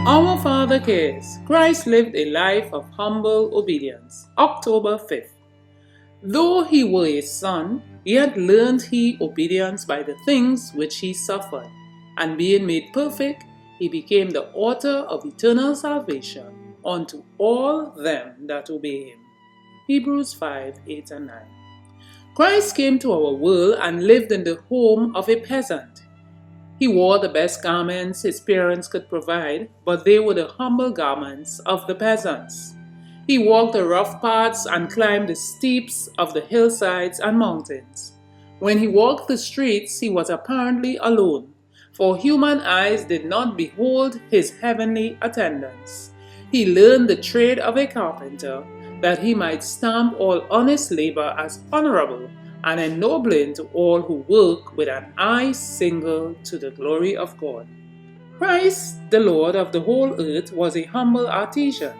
Our Father cares. Christ lived a life of humble obedience. October 5th. Though he were a son, yet learned he obedience by the things which he suffered. And being made perfect, he became the author of eternal salvation unto all them that obey him. Hebrews 5:8 and 9. Christ came to our world and lived in the home of a peasant. He wore the best garments his parents could provide, but they were the humble garments of the peasants. He walked the rough paths and climbed the steeps of the hillsides and mountains. When he walked the streets, he was apparently alone, for human eyes did not behold his heavenly attendants. He learned the trade of a carpenter, that he might stamp all honest labor as honorable and ennobling to all who work with an eye single to the glory of God. Christ, the Lord of the whole earth, was a humble artisan.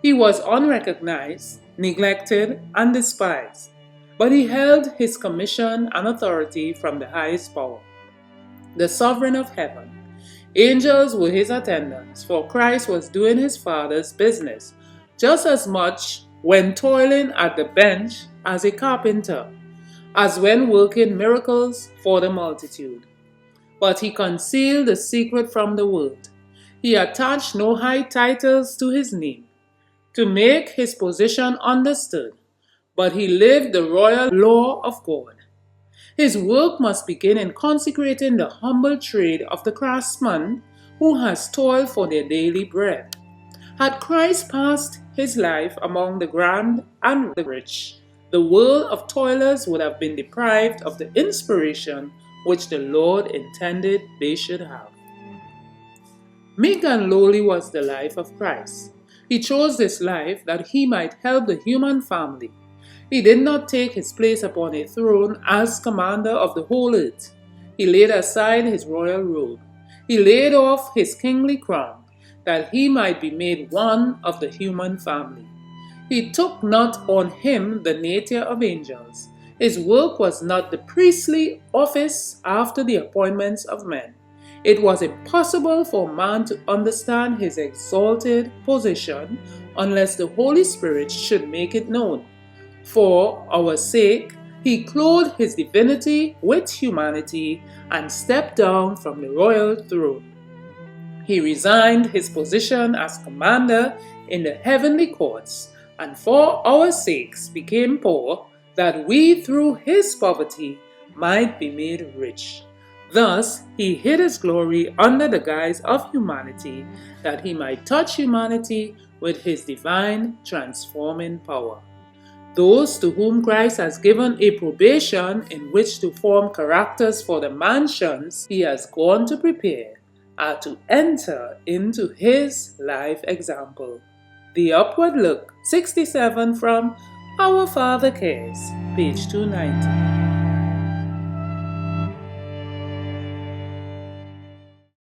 He was unrecognized, neglected, and despised, but he held his commission and authority from the highest power, the sovereign of heaven. Angels were his attendants, for Christ was doing his Father's business just as much when toiling at the bench as a carpenter, as when working miracles for the multitude. But he concealed the secret from the world. He attached no high titles to his name, to make his position understood, but he lived the royal law of God. His work must begin in consecrating the humble trade of the craftsman who has toiled for their daily bread. Had Christ passed his life among the grand and the rich, the world of toilers would have been deprived of the inspiration which the Lord intended they should have. Meek and lowly was the life of Christ. He chose this life that he might help the human family. He did not take his place upon a throne as commander of the whole earth. He laid aside his royal robe. He laid off his kingly crown, that he might be made one of the human family. He took not on him the nature of angels. His work was not the priestly office after the appointments of men. It was impossible for man to understand his exalted position unless the Holy Spirit should make it known. For our sake, he clothed his divinity with humanity and stepped down from the royal throne. He resigned his position as commander in the heavenly courts, and for our sakes became poor, that we through his poverty might be made rich. Thus he hid his glory under the guise of humanity, that he might touch humanity with his divine transforming power. Those to whom Christ has given a probation in which to form characters for the mansions he has gone to prepare are to enter into his life example. The Upward Look, 67 from Our Father Cares, page 290.